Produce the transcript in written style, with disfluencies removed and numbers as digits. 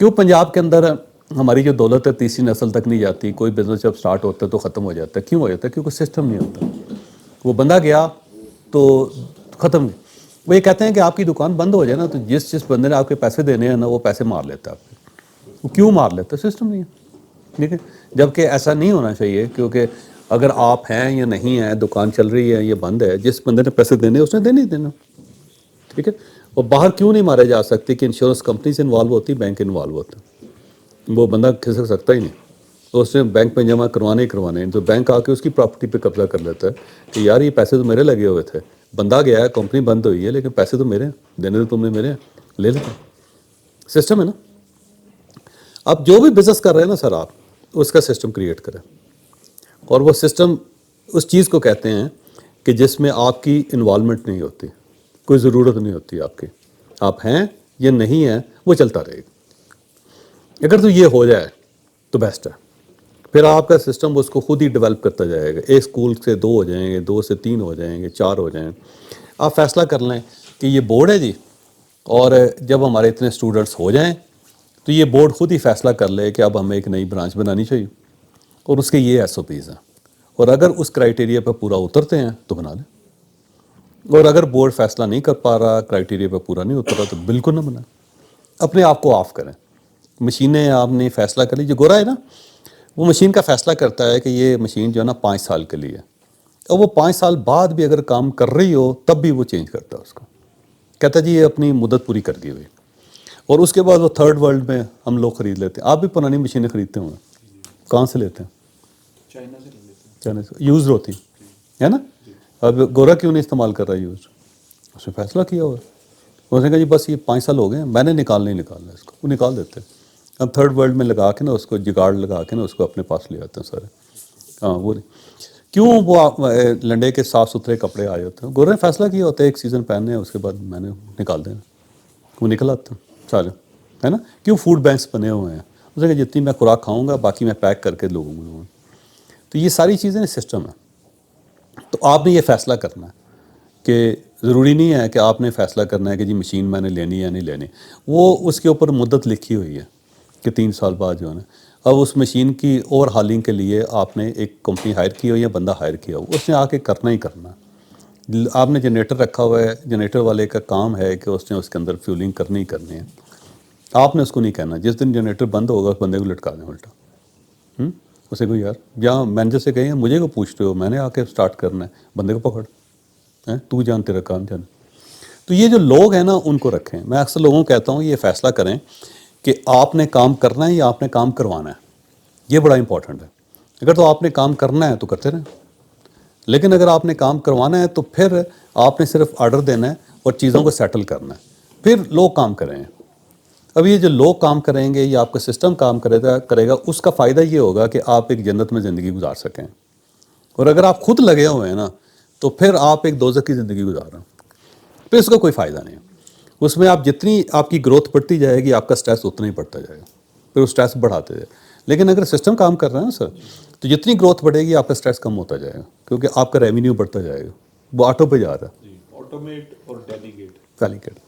کیوں پنجاب کے اندر ہماری جو دولت ہے تیسری نسل تک نہیں جاتی, کوئی بزنس جب سٹارٹ ہوتا ہے تو ختم ہو جاتا ہے. کیوں ہو جاتا ہے؟ کیونکہ سسٹم نہیں ہوتا. وہ بندہ گیا تو ختم نہیں. وہ یہ کہتے ہیں کہ آپ کی دکان بند ہو جائے نا تو جس بندے نے آپ کے پیسے دینے ہیں نا وہ پیسے مار لیتا ہے آپ کے. وہ کیوں مار لیتا ہے؟ سسٹم نہیں ہے. ٹھیک ہے, جبکہ ایسا نہیں ہونا چاہیے, کیونکہ اگر آپ ہیں یا نہیں ہیں, دکان چل رہی ہے یا بند ہے, جس بندے نے پیسے دینے اس نے دینے ہی دینا. ٹھیک ہے, اور باہر کیوں نہیں مارے جا سکتی کہ انشورنس کمپنیز انوالو ہوتی, بینک انوالو ہوتا. وہ بندہ کھسک سکتا ہی نہیں, تو اس نے بینک میں جمع کروانے ہی کروانے ہیں. تو بینک آ کے اس کی پراپرٹی پہ قبضہ کر لیتا ہے کہ یار یہ پیسے تو میرے لگے ہوئے تھے, بندہ گیا ہے, کمپنی بند ہوئی ہے, لیکن پیسے تو میرے ہیں, دینے تو تم نے میرے ہیں, لے لیتے. سسٹم ہے نا. اب جو بھی بزنس کر رہے ہیں نا سر, آپ اس کا سسٹم کریٹ کریں, اور وہ سسٹم اس چیز کو کہتے ہیں کہ جس میں آپ کی انوالومنٹ نہیں ہوتی, کوئی ضرورت نہیں ہوتی آپ کی. آپ ہیں یا نہیں ہیں وہ چلتا رہے گا. اگر تو یہ ہو جائے تو بیسٹ ہے. پھر آپ کا سسٹم اس کو خود ہی ڈیولپ کرتا جائے گا. ایک اسکول سے 2 ہو جائیں گے, 2 سے 3 ہو جائیں گے, 4 ہو جائیں. آپ فیصلہ کر لیں کہ یہ بورڈ ہے جی, اور جب ہمارے اتنے اسٹوڈنٹس ہو جائیں تو یہ بورڈ خود ہی فیصلہ کر لے کہ اب ہمیں ایک نئی برانچ بنانی چاہیے, اور اس کے یہ SOPs ہیں, اور اگر اس کرائٹیریا پہ پورا اترتے ہیں تو بنا لیں. اور اگر بورڈ فیصلہ نہیں کر پا رہا, کرائٹیریا پہ پورا نہیں اتر رہا, تو بالکل نہ بنائیں. اپنے آپ کو آف کریں. مشینیں آپ نے فیصلہ کر لی, جو گورا ہے نا وہ مشین کا فیصلہ کرتا ہے کہ یہ مشین جو ہے نا 5 سال کے لیے, اور وہ 5 سال بعد بھی اگر کام کر رہی ہو تب بھی وہ چینج کرتا ہے اس کو, کہتا ہے جی یہ اپنی مدت پوری کر دی ہوئی. اور اس کے بعد وہ تھرڈ ورلڈ میں ہم لوگ خرید لیتے ہیں. آپ بھی پرانی مشینیں خریدتے ہوں گے, کہاں سے لیتے ہیں؟ چائنا سے لے لیتے ہیں. چائنا سے یوزڈ ہوتی ہے نا. اب گورا کیوں نہیں استعمال کر رہا ہے یوزڈ؟ اس نے فیصلہ کیا ہوا, اس نے کہا جی بس یہ 5 سال ہو گئے ہیں, میں نے نکالنا ہے اس کو. وہ نکال دیتے ہیں. اب تھرڈ ورلڈ میں لگا کے نا اس کو جگاڑ لگا کے نا اس کو اپنے پاس لے آتے ہیں سارے. ہاں وہ کیوں وہ لنڈے کے صاف ستھرے کپڑے آئے ہوتے ہیں. گورے نے فیصلہ کیا ہوتا ہے ایک سیزن پہننے ہیں, اس کے بعد میں نے نکال دینا. وہ نکل آتے ہیں سارے, ہے نا. کیوں فوڈ بینکس بنے ہوئے ہیں, اس نے کہا جتنی میں خوراک کھاؤں گا باقی میں پیک کر کے لوگوں کو دوں گا. تو یہ ساری چیزیں سسٹم ہے. تو آپ نے یہ فیصلہ کرنا ہے کہ ضروری نہیں ہے کہ آپ نے فیصلہ کرنا ہے کہ جی مشین میں نے لینی ہے یا نہیں لینی. وہ اس کے اوپر مدت لکھی ہوئی ہے کہ 3 سال بعد جو ہے نا. اب اس مشین کی اوور ہالنگ کے لیے آپ نے ایک کمپنی ہائر کی ہو یا بندہ ہائر کیا ہو, اس نے آ کے کرنا ہی کرنا. آپ نے جنریٹر رکھا ہوا ہے, جنریٹر والے کا کام ہے کہ اس نے اس کے اندر فیولنگ کرنی ہی کرنی ہے. آپ نے اس کو نہیں کہنا جس دن جنریٹر بند ہوگا اس بندے کو لٹکا دیں الٹا. اسے کو یار جہاں مینیجر سے کہیں مجھے کو پوچھتے ہو, میں نے آ کے سٹارٹ کرنا ہے, بندے کو پکڑ, تو جان تیرا کام جانا. تو یہ جو لوگ ہیں نا ان کو رکھیں. میں اکثر لوگوں کو کہتا ہوں یہ فیصلہ کریں کہ آپ نے کام کرنا ہے یا آپ نے کام کروانا ہے. یہ بڑا امپورٹنٹ ہے. اگر تو آپ نے کام کرنا ہے تو کرتے رہیں, لیکن اگر آپ نے کام کروانا ہے تو پھر آپ نے صرف آرڈر دینا ہے اور چیزوں کو سیٹل کرنا ہے, پھر لوگ کام کریں گے. اب یہ جو لوگ کام کریں گے یا آپ کا سسٹم کام کرے گا, اس کا فائدہ یہ ہوگا کہ آپ ایک جنت میں زندگی گزار سکیں. اور اگر آپ خود لگے ہوئے ہیں نا تو پھر آپ ایک دوزخ کی زندگی گزار رہے ہیں, پھر اس کا کوئی فائدہ نہیں ہے. اس میں آپ جتنی آپ کی گروتھ بڑھتی جائے گی آپ کا سٹریس اتنا ہی بڑھتا جائے گا, پھر وہ سٹریس بڑھاتے جائے. لیکن اگر سسٹم کام کر رہا ہے نا سر, تو جتنی گروتھ بڑھے گی آپ کا سٹریس کم ہوتا جائے گا, کیونکہ آپ کا ریونیو بڑھتا جائے گا, وہ آٹو پہ جا رہا ہے. آٹومیٹ اور ڈیلیگیٹ. ڈیلیگیٹ